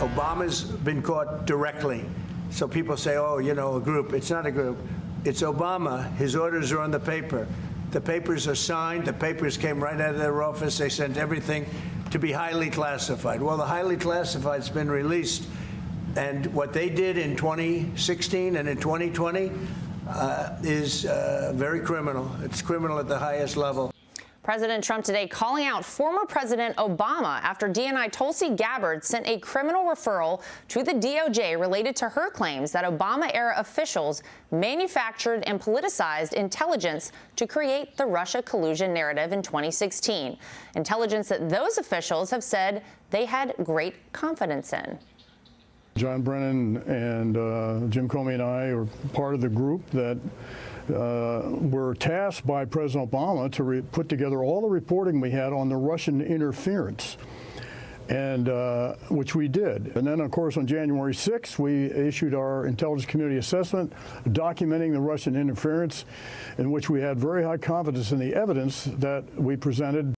Obama's been caught directly. So people say, oh, you know, a group. It's not a group. It's Obama. His orders are on the paper. The papers are signed. The papers came right out of their office. They sent everything to be highly classified. Well, the highly classified's been released. And what they did in 2016 and in 2020 is very criminal. It's criminal at the highest level. President Trump today calling out former President Obama after DNI Tulsi Gabbard sent a criminal referral to the DOJ related to her claims that Obama-era officials manufactured and politicized intelligence to create the Russia collusion narrative in 2016. Intelligence that those officials have said they had great confidence in. John Brennan and Jim Comey and I are part of the group that were tasked by President Obama to put together all the reporting we had on the Russian interference, and which we did. And then, of course, on January 6th, we issued our intelligence community assessment documenting the Russian interference, in which we had very high confidence in the evidence that we presented.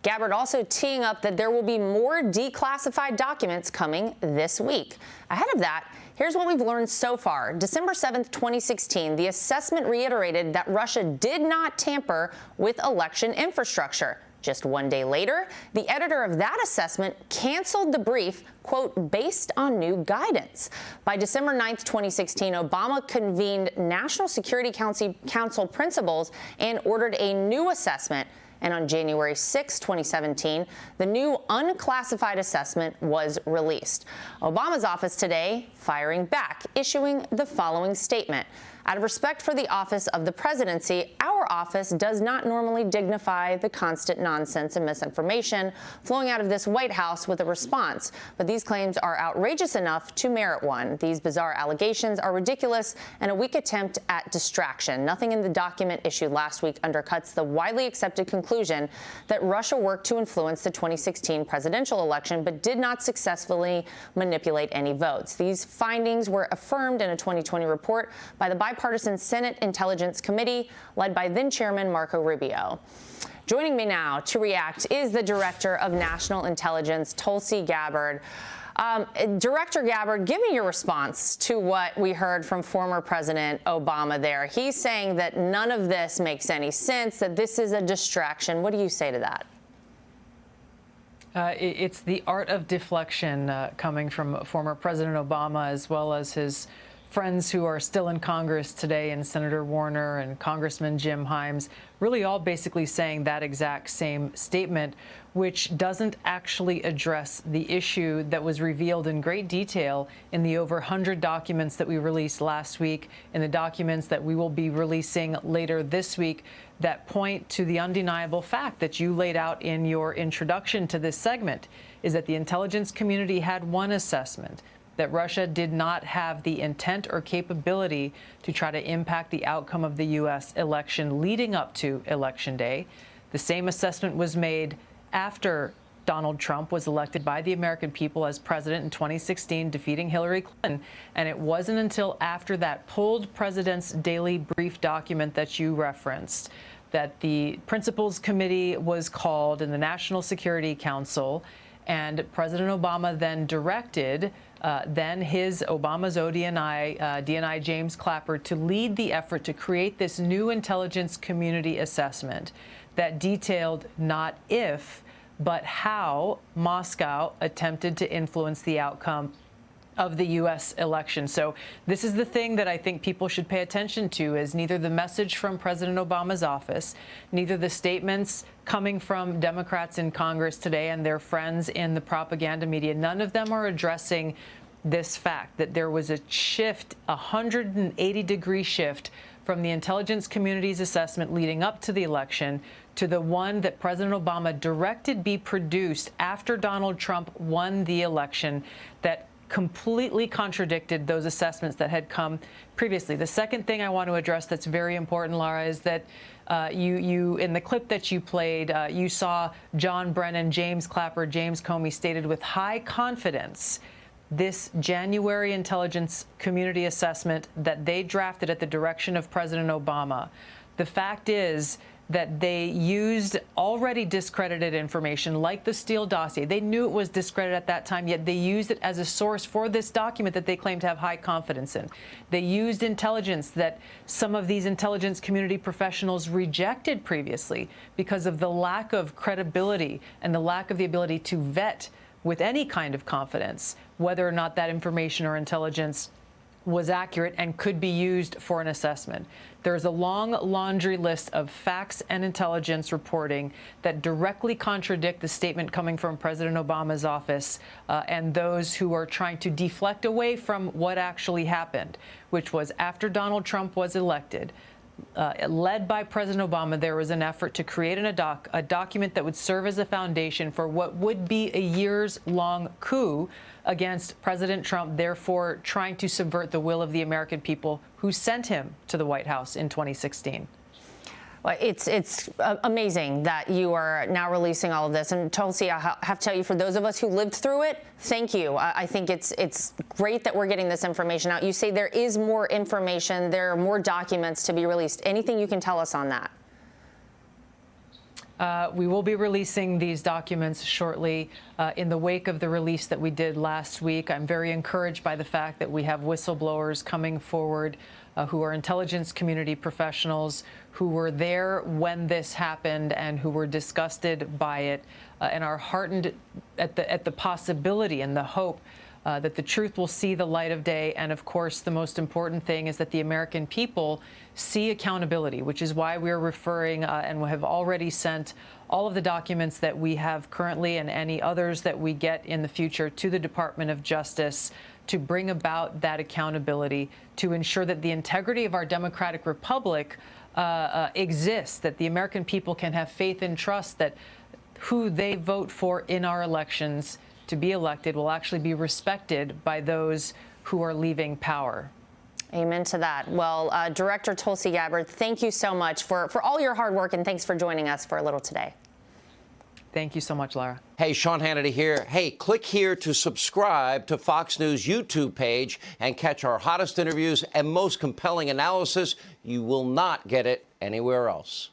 Gabbard also teeing up that there will be more declassified documents coming this week. Ahead of that, here's what we've learned so far. December 7th, 2016, the assessment reiterated that Russia did not tamper with election infrastructure. Just one day later, the editor of that assessment canceled the brief, quote, based on new guidance. By December 9th, 2016, Obama convened National Security Council principals and ordered a new assessment. And on January 6, 2017, the new unclassified assessment was released. Obama's office today firing back, issuing the following statement. Out of respect for the office of the presidency, our office does not normally dignify the constant nonsense and misinformation flowing out of this White House with a response. But these claims are outrageous enough to merit one. These bizarre allegations are ridiculous and a weak attempt at distraction. Nothing in the document issued last week undercuts the widely accepted conclusion that Russia worked to influence the 2016 presidential election but did not successfully manipulate any votes. These findings were affirmed in a 2020 report by the bipartisan Senate Intelligence Committee led by then-Chairman Marco Rubio. Joining me now to react is the Director of National Intelligence, Tulsi Gabbard. Director Gabbard, give me your response to what we heard from former President Obama there. He's saying that none of this makes any sense, that this is a distraction. What do you say to that? It's the art of deflection coming from former President Obama, as well as his friends who are still in Congress today, and Senator Warner and Congressman Jim Himes, really all basically saying that exact same statement, which doesn't actually address the issue that was revealed in great detail in the over 100 documents that we released last week, and the documents that we will be releasing later this week that point to the undeniable fact that you laid out in your introduction to this segment, is that the intelligence community had one assessment, that Russia did not have the intent or capability to try to impact the outcome of the U.S. election leading up to Election Day. The same assessment was made after Donald Trump was elected by the American people as president in 2016, defeating Hillary Clinton. And it wasn't until after that pulled President's Daily Brief document that you referenced that the Principals Committee was called in the National Security Council, and President Obama then directed Obama's ODNI, DNI James Clapper, to lead the effort to create this new intelligence community assessment that detailed not if, but how Moscow attempted to influence the outcome of the U.S. election. So this is the thing that I think people should pay attention to, is neither the message from President Obama's office, neither the statements coming from Democrats in Congress today and their friends in the propaganda media. None of them are addressing this fact that there was a shift, a 180-degree shift from the intelligence community's assessment leading up to the election to the one that President Obama directed be produced after Donald Trump won the election, that completely contradicted those assessments that had come previously. The second thing I want to address that's very important, Laura, is that you in the clip that you played, you saw John Brennan, James Clapper, James Comey stated with high confidence this January intelligence community assessment that they drafted at the direction of President Obama. The fact is that they used already discredited information like the Steele dossier. They knew it was discredited at that time, yet they used it as a source for this document that they claim to have high confidence in. They used intelligence that some of these intelligence community professionals rejected previously because of the lack of credibility and the lack of the ability to vet with any kind of confidence whether or not that information or intelligence was accurate and could be used for an assessment. There's a long laundry list of facts and intelligence reporting that directly contradict the statement coming from President Obama's office and those who are trying to deflect away from what actually happened, which was after Donald Trump was elected. Led by President Obama, there was an effort to create a document that would serve as a foundation for what would be a years-long coup against President Trump, therefore trying to subvert the will of the American people who sent him to the White House in 2016. Well, it's amazing that you are now releasing all of this. And Tulsi, I have to tell you, for those of us who lived through it, thank you. I think it's great that we're getting this information out. You say there is more information, there are more documents to be released. Anything you can tell us on that? We will be releasing these documents shortly in the wake of the release that we did last week. I'm very encouraged by the fact that we have whistleblowers coming forward who are intelligence community professionals who were there when this happened and who were disgusted by it and are heartened at the possibility and the hope that the truth will see the light of day. And of course, the most important thing is that the American people see accountability, which is why we're referring and have already sent all of the documents that we have currently and any others that we get in the future to the Department of Justice to bring about that accountability, to ensure that the integrity of our democratic republic exists, that the American people can have faith and trust that who they vote for in our elections to be elected will actually be respected by those who are leaving power. Amen to that. Well, Director Tulsi Gabbard, thank you so much for all your hard work, and thanks for joining us for a little today. Thank you so much, Lara. Hey, Sean Hannity here. Hey, click here to subscribe to Fox News YouTube page and catch our hottest interviews and most compelling analysis. You will not get it anywhere else.